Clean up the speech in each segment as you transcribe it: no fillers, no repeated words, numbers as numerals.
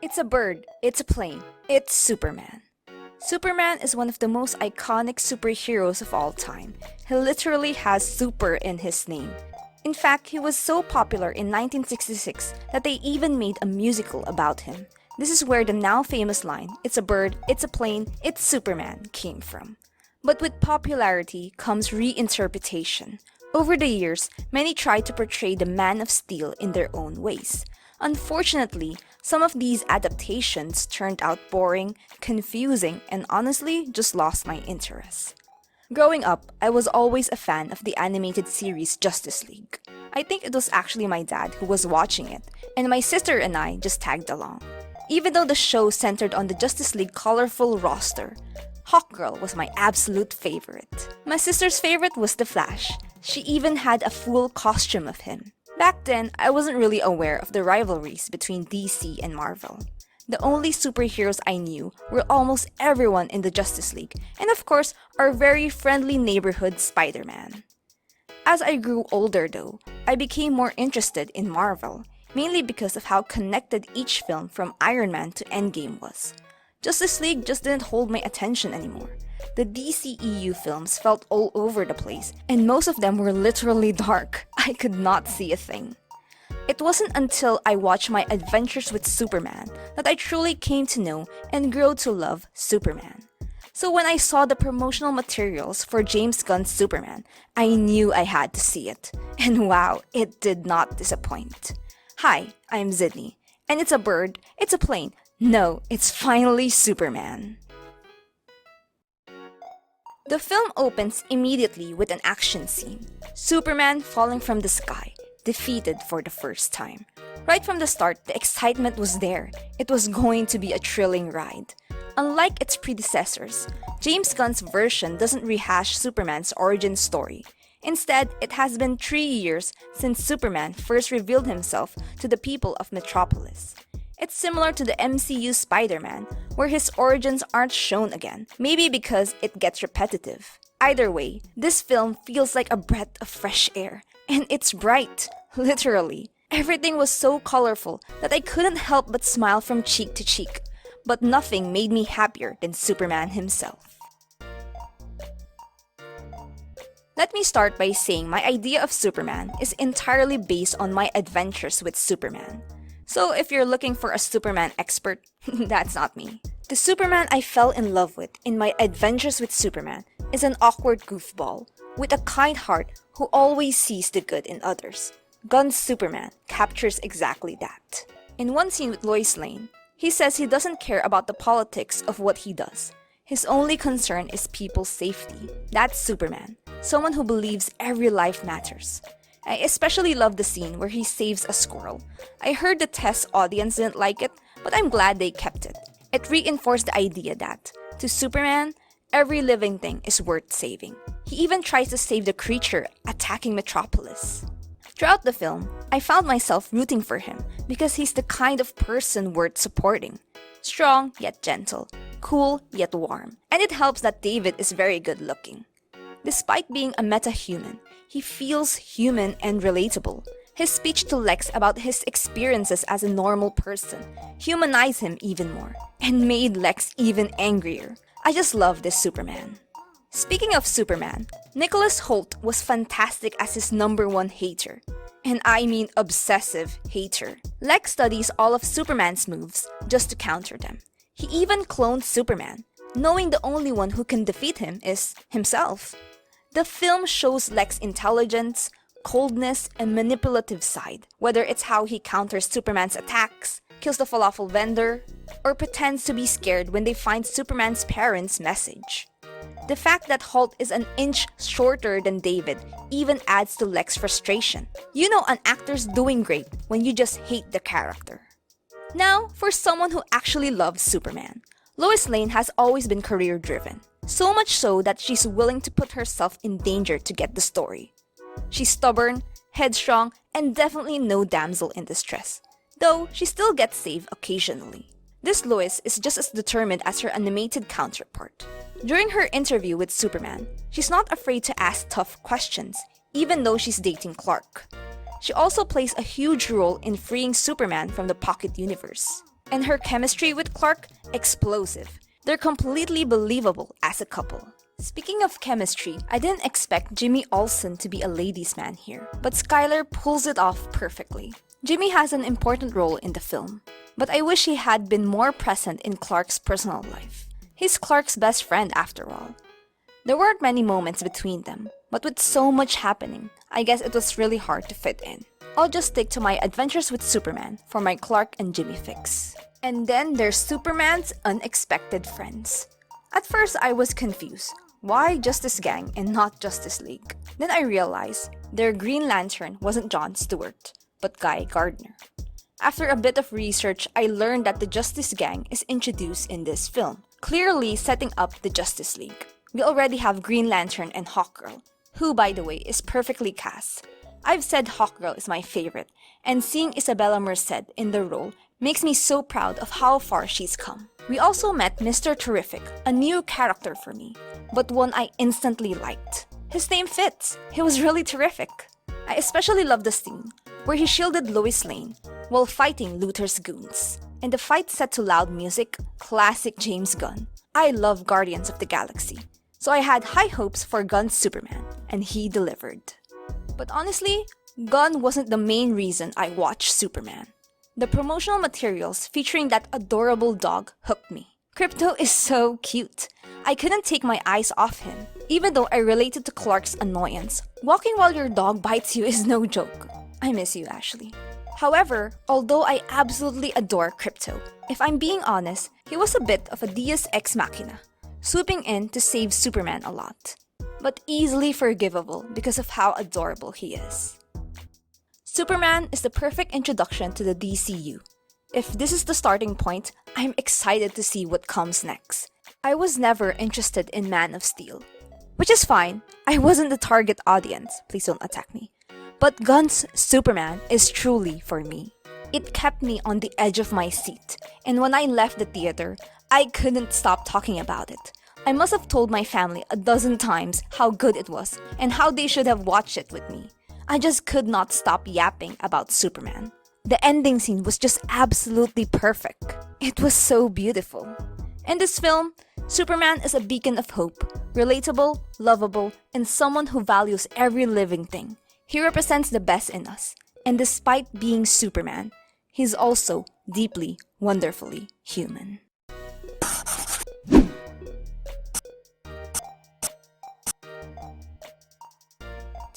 It's a bird, it's a plane, it's Superman. Superman is one of the most iconic superheroes of all time. He literally has super in his name. In fact, he was so popular in 1966 that they even made a musical about him. This is where the now famous line, "It's a bird, it's a plane, it's Superman," came from. But with popularity comes reinterpretation. Over the years, many tried to portray the Man of Steel in their own ways. Unfortunately, some of these adaptations turned out boring, confusing, and honestly just lost my interest. Growing up, I was always a fan of the animated series Justice League. I think it was actually my dad who was watching it, and my sister and I just tagged along. Even though the show centered on the Justice League colorful roster, Hawkgirl was my absolute favorite. My sister's favorite was The Flash. She even had a full costume of him. Back then, I wasn't really aware of the rivalries between DC and Marvel. The only superheroes I knew were almost everyone in the Justice League, and of course, our very friendly neighborhood Spider-Man. As I grew older though, I became more interested in Marvel, mainly because of how connected each film from Iron Man to Endgame was. Justice League just didn't hold my attention anymore. The DCEU films felt all over the place, and most of them were literally dark. I could not see a thing. It wasn't until I watched My Adventures with Superman that I truly came to know and grew to love Superman. So when I saw the promotional materials for James Gunn's Superman, I knew I had to see it. And wow, it did not disappoint. Hi, I'm Sydney, and it's a bird, it's a plane. No, it's finally Superman. The film opens immediately with an action scene. Superman falling from the sky, defeated for the first time. Right from the start, the excitement was there. It was going to be a thrilling ride. Unlike its predecessors, James Gunn's version doesn't rehash Superman's origin story. Instead, it has been 3 years since Superman first revealed himself to the people of Metropolis. It's similar to the MCU Spider-Man, where his origins aren't shown again, maybe because it gets repetitive. Either way, this film feels like a breath of fresh air, and it's bright, literally. Everything was so colorful that I couldn't help but smile from cheek to cheek, but nothing made me happier than Superman himself. Let me start by saying my idea of Superman is entirely based on My Adventures with Superman. So if you're looking for a Superman expert, that's not me. The Superman I fell in love with in My Adventures with Superman is an awkward goofball with a kind heart who always sees the good in others. Gunn's Superman captures exactly that. In one scene with Lois Lane, he says he doesn't care about the politics of what he does. His only concern is people's safety. That's Superman, someone who believes every life matters. I especially love the scene where he saves a squirrel. I heard the test audience didn't like it, but I'm glad they kept it. It reinforced the idea that, to Superman, every living thing is worth saving. He even tries to save the creature attacking Metropolis. Throughout the film, I found myself rooting for him because he's the kind of person worth supporting. Strong yet gentle, cool yet warm, and it helps that David is very good looking. Despite being a meta-human, he feels human and relatable. His speech to Lex about his experiences as a normal person humanized him even more and made Lex even angrier. I just love this Superman. Speaking of Superman, Nicholas Hoult was fantastic as his #1 hater. And I mean obsessive hater. Lex studies all of Superman's moves just to counter them. He even cloned Superman, knowing the only one who can defeat him is himself. The film shows Lex's intelligence, coldness, and manipulative side, whether it's how he counters Superman's attacks, kills the falafel vendor, or pretends to be scared when they find Superman's parents' message. The fact that Holt is an inch shorter than David even adds to Lex's frustration. You know an actor's doing great when you just hate the character. Now, for someone who actually loves Superman, Lois Lane has always been career-driven. So much so that she's willing to put herself in danger to get the story. She's stubborn, headstrong, and definitely no damsel in distress, though she still gets saved occasionally. This Lois is just as determined as her animated counterpart. During her interview with Superman, she's not afraid to ask tough questions, even though she's dating Clark. She also plays a huge role in freeing Superman from the Pocket Universe. And her chemistry with Clark, explosive. They're completely believable as a couple. Speaking of chemistry, I didn't expect Jimmy Olsen to be a ladies' man here, but Skylar pulls it off perfectly. Jimmy has an important role in the film, but I wish he had been more present in Clark's personal life. He's Clark's best friend after all. There weren't many moments between them, but with so much happening, I guess it was really hard to fit in. I'll just stick to my Adventures with Superman for my Clark and Jimmy fix. And then there's Superman's unexpected friends. At first I was confused. Why Justice Gang and not Justice League? Then I realized their Green Lantern wasn't John Stewart, but Guy Gardner. After a bit of research, I learned that the Justice Gang is introduced in this film, clearly setting up the Justice League. We already have Green Lantern and Hawkgirl, who by the way is perfectly cast. I've said Hawkgirl is my favorite, and seeing Isabella Merced in the role makes me so proud of how far she's come. We also met Mr. Terrific, a new character for me, but one I instantly liked. His name fits. He was really terrific. I especially love the scene where he shielded Lois Lane while fighting Luthor's goons. And the fight set to loud music, classic James Gunn. I love Guardians of the Galaxy, so I had high hopes for Gunn's Superman, and he delivered. But honestly, Gunn wasn't the main reason I watched Superman. The promotional materials featuring that adorable dog hooked me. Krypto is so cute. I couldn't take my eyes off him. Even though I related to Clark's annoyance, walking while your dog bites you is no joke. I miss you, Ashley. However, although I absolutely adore Krypto, if I'm being honest, he was a bit of a deus ex machina, swooping in to save Superman a lot. But easily forgivable because of how adorable he is. Superman is the perfect introduction to the DCU. If this is the starting point, I'm excited to see what comes next. I was never interested in Man of Steel, which is fine. I wasn't the target audience, please don't attack me. But Gunn's Superman is truly for me. It kept me on the edge of my seat, and when I left the theater, I couldn't stop talking about it. I must have told my family a dozen times how good it was and how they should have watched it with me. I just could not stop yapping about Superman. The ending scene was just absolutely perfect. It was so beautiful. In this film, Superman is a beacon of hope, relatable, lovable, and someone who values every living thing. He represents the best in us, and despite being Superman, he's also deeply, wonderfully human.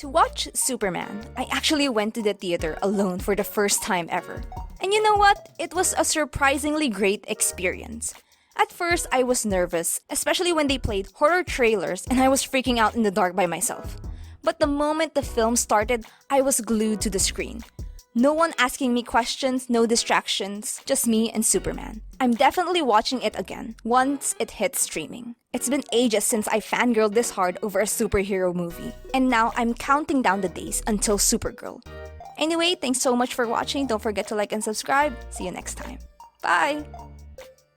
To watch Superman, I actually went to the theater alone for the first time ever. And you know what? It was a surprisingly great experience. At first, I was nervous, especially when they played horror trailers and I was freaking out in the dark by myself. But the moment the film started, I was glued to the screen. No one asking me questions, no distractions, just me and Superman. I'm definitely watching it again, once it hits streaming. It's been ages since I fangirled this hard over a superhero movie. And now I'm counting down the days until Supergirl. Anyway, thanks so much for watching. Don't forget to like and subscribe. See you next time. Bye!